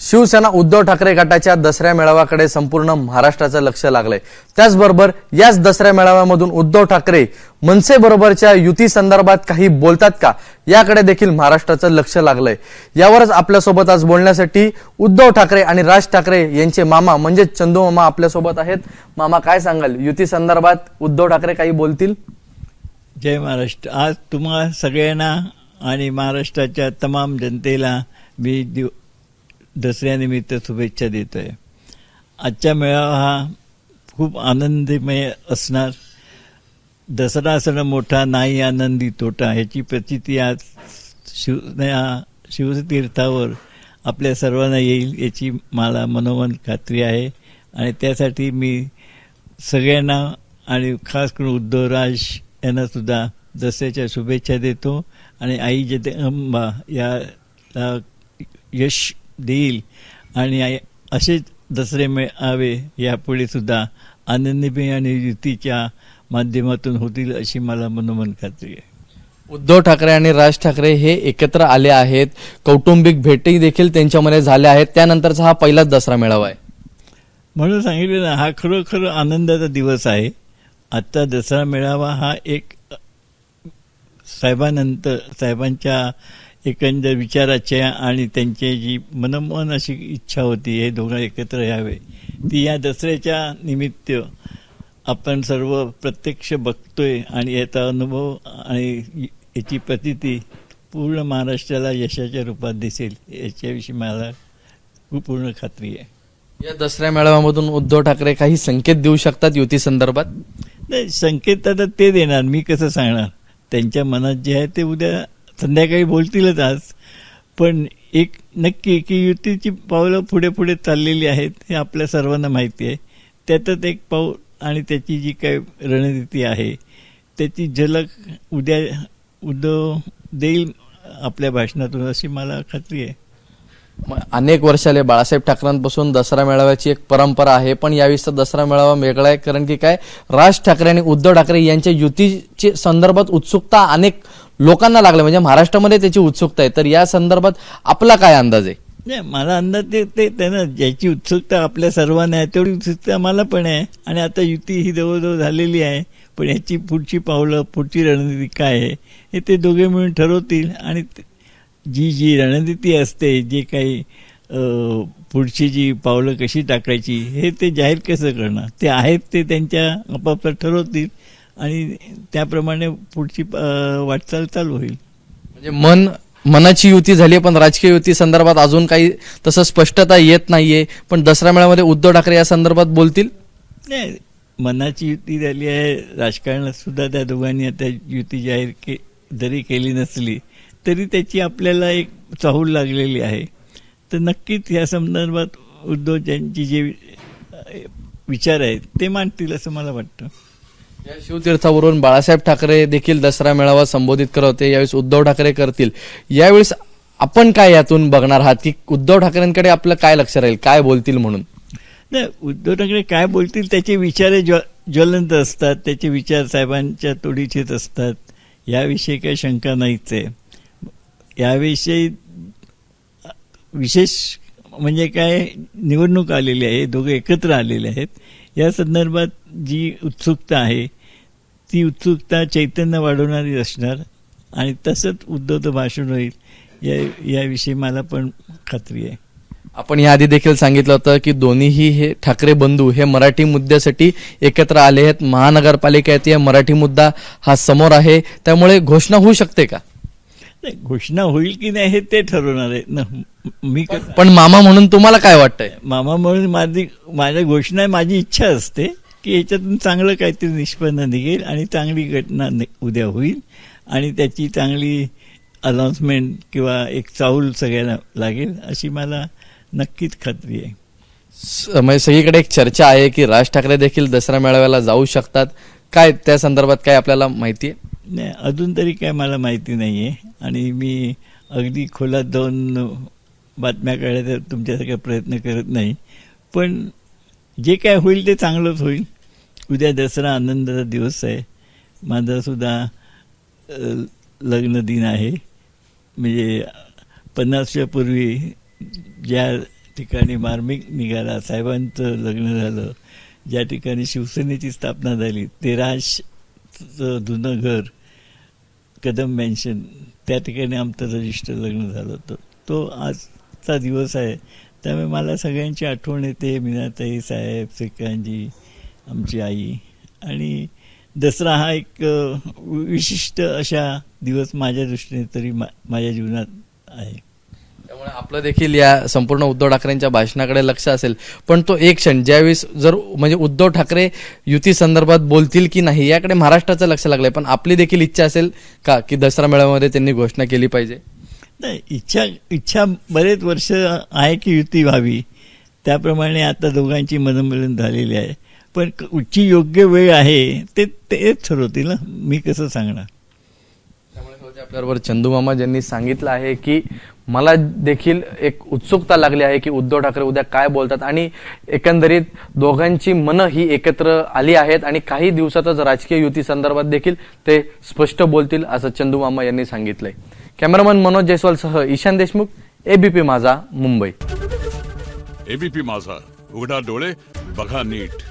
शिवसेना उद्धव ठाकरे गटाच्या दसऱ्या मेळाव्याकडे संपूर्ण महाराष्ट्राचं लक्ष लागलंय। त्याचबरोबर याच दसऱ्या मेळाव्यामधून उद्धव ठाकरे मनसे बरोबरच्या युती संदर्भात काही बोलतात का, याकडे देखील महाराष्ट्राचं लक्ष लागलंय। यावरच आपल्यासोबत आज बोलण्यासाठी उद्धव ठाकरे आणि राज ठाकरे यांचे मामा म्हणजे चंदू मामा आपल्यासोबत आहेत। मामा, काय सांगाल, युती संदर्भात उद्धव ठाकरे काही बोलतील? जय महाराष्ट्र। आज तुम्हा सगळ्यांना आणि महाराष्ट्राच्या तमाम जनतेला मी दसऱ्यानिमित्त शुभेच्छा देतोय। आजचा मेळावा हा खूप आनंदमय असणार। दसरा असणं मोठा नाही आनंदी तोटा, ह्याची प्रचिती आज शिवतीर्थावर आपल्या सर्वांना येईल याची मला मनोमन खात्री आहे। आणि त्यासाठी मी सगळ्यांना आणि खास करून उद्धवराज यांना सुद्धा दसऱ्याच्या शुभेच्छा देतो आणि आई जगदंबा याला यश देईल आणि असेच दसरे मेळावे यापुढे सुद्धा आनंदमय आणि युतीच्या माध्यमातून होतील अशी मला मनोमन खात्री आहे। उद्धव ठाकरे आणि राज ठाकरे हे एकत्र आले आहेत, कौटुंबिक भेटी देखील त्यांच्यामध्ये झाल्या आहेत। त्यानंतरचा हा पहिलाच दसरा मेळावा आहे, म्हणून सांगितलं ना, हा खरोखर आनंदाचा दिवस आहे। आजचा दसरा मेळावा हा एक साहेबांच्या एकंदर विचाराच्या आणि त्यांची जी मनोमन अशी इच्छा होती हे दोघं एकत्र यावे, ती या दसऱ्याच्या निमित्त आपण सर्व प्रत्यक्ष बघतोय आणि याचा अनुभव आणि याची प्रतीती पूर्ण महाराष्ट्राला यशाच्या रूपात दिसेल याच्याविषयी मला पूर्ण खात्री आहे। या दसऱ्या मेळाव्यामधून उद्धव ठाकरे काही संकेत देऊ शकतात युती संदर्भात? नाही, संकेत आता ते देणार, मी कसं सांगणार? त्यांच्या मनात जे आहे ते उद्या संध्याकाळी बोलतीलच आज। पण एक नक्की की युतीची पावलं पुढे पुढे चाललेली आहेत हे आपल्या सर्वांना माहिती आहे। त्यातच एक पाऊल आणि त्याची जी काही रणनीती आहे त्याची झलक उद्या उद्धव देईल आपल्या भाषणातून अशी मला खात्री आहे। अनेक वर्षाले बाळासाहेब ठाकरेंपासून दसरा मेळाव्याची एक परंपरा आहे, पण यावेळीचा दसरा मेळावा वेगळा आहे, कारण की काय, राज ठाकरे आणि उद्धव ठाकरे यांच्या युतीच्या संदर्भात उत्सुकता अनेक लोकांना लागली, म्हणजे महाराष्ट्रामध्ये त्याची उत्सुकता आहे। तर या संदर्भात आपला काय अंदाज आहे? नाही, मला अंदाज ते त्यांना ज्याची उत्सुकता आपल्या सर्वांना आहे तेवढी उत्सुकता मला पण आहे। आणि आता युती ही जवळजवळ झालेली आहे, पण याची पुढची पावलं, पुढची रणनीती काय आहे हे ते दोघे मिळून ठरवतील। आणि जी रणनीती असते, जे काही पुढची जी पावलं कशी टाकायची हे ते जाहीर कसं करणार, ते आहेत ते त्यांच्या आपापसात ठरवतील आणि त्याप्रमाणे पुढची वाटचाल चालू होईल। म्हणजे मनाची युती झाली, पण राजकीय युती संदर्भात अजून काही तसं स्पष्टता येत नाहीये। पण दसरा मेळाव्यामध्ये उद्धव ठाकरे या संदर्भात बोलतील? नाही, मनाची युती झाली आहे। राजकारणात सुद्धा त्या दोघांनी आता युती जाहीर जरी केली नसली तरी त्याची आपल्याला एक चाहूल लागलेली आहे। तर नक्कीच या संदर्भात उद्धवजींची जे विचार आहेत ते मांडतील असं मला वाटतं। या शिवतीर्थावरून बाळासाहेब ठाकरे देखील दसरा मेळावा संबोधित करत होते, यावेळेस उद्धव ठाकरे करतील। यावेळेस आपण काय यातून बघणार आहात की उद्धव ठाकरेंकडे आपलं काय लक्ष राहील, काय बोलतील म्हणून? नाही, उद्धव ठाकरे काय बोलतील त्याचे विचार ज्वलंत असतात, त्याचे विचार साहेबांच्या तोडीचेच असतात, याविषयी काही शंका नाहीच आहे। याविषयी विशेष म्हणजे काय, निवडणूक आलेली आहे, दोघे एकत्र आलेले आहेत, या संदर्भात जी उत्सुकता आहे ती उत्सुकता चैतन्य वाढवणारी असणार आणि तसंच उद्धवचं भाषण होईल याविषयी मला पण खात्री आहे। आपण याआधी देखील सांगितलं होतं की दोन्हीही हे ठाकरे बंधू हे मराठी मुद्द्यासाठी एकत्र आले आहेत। महानगरपालिकेत या मराठी मुद्दा हा समोर आहे, त्यामुळे घोषणा होऊ शकते का? घोषणा होईल की नाही हे ते ठरवणार आहे ना, मी पण मामा म्हणून तुम्हाला काय वाटतंय? मामा म्हणून माझी घोषणा, माझी इच्छा असते की याच्यातून चांगलं काहीतरी निष्पन्न निघेल आणि चांगली घटना उद्या होईल आणि त्याची चांगली अनाउन्समेंट किंवा एक चाहूल सगळ्यांना लागेल अशी मला नक्कीच खात्री आहे। म्हणजे सगळीकडे एक चर्चा आहे की राज ठाकरे देखील दसरा मेळाव्याला जाऊ शकतात, काय त्या संदर्भात काय आपल्याला माहिती आहे? नाही, अजून तरी काय मला माहिती नाही आहे आणि मी अगदी खोलात जाऊन बातम्या काढायचा तुमच्यासारखा प्रयत्न करत नाही। पण जे काय होईल ते चांगलंच होईल। उद्या दसरा आनंदाचा दिवस आहे, माझा सुद्धा लग्न दिन आहे, म्हणजे 50 वर्षापूर्वी ज्या ठिकाणी मार्मिक निघाला, साहेबांचं लग्न झालं, ज्या ठिकाणी शिवसेनेची स्थापना झाली, 13 जुनं घर कदम मॅन्शन, त्या ठिकाणी आमचं रजिस्टर लग्न झालं होतं. तो आजचा दिवस आहे. त्यामुळे मला सगळ्यांची आठवण येते, मीनाताई, साहेब, श्रीकांतजी, आमची आई. आणि दसरा हा एक विशिष्ट अशा दिवस माझ्या दृष्टीने तरी माझ्या जीवनात आहे. त्यामुळे आपलं देखील या संपूर्ण उद्धव ठाकरेंच्या भाषणाकडे लक्ष असेल. पण तो एक क्षण ज्यावेळेस जर म्हणजे उद्धव ठाकरे युती संदर्भात बोलतील की नाही याकडे महाराष्ट्राचं लक्ष लागलंय. पण आपली देखील इच्छा असेल का की दसरा मेळाव्यामध्ये त्यांनी घोषणा केली पाहिजे? नाही, इच्छा बरेच वर्ष आहे की युती व्हावी. त्याप्रमाणे आता दोघांची मनमिलन झालेली आहे. पण कुठची योग्य वेळ आहे तेच ठरवतील ना, मी कसं सांगणार. त्यामुळे आपल्याबरोबर चंदू मामा ज्यांनी सांगितलं आहे की मला देखील एक उत्सुकता लागली आहे की उद्धव ठाकरे उद्या काय बोलतात. आणि एकंदरीत दोघांची मनं ही एकत्र आली आहेत आणि काही दिवसातच राजकीय युती संदर्भात देखील ते स्पष्ट बोलतील असं चंदू मामा यांनी सांगितलंय. कॅमेरामन मनोज जयस्वालसह ईशान देशमुख, एबीपी माझा, मुंबई. एबीपी माझा, उघडा डोळे बघा नीट.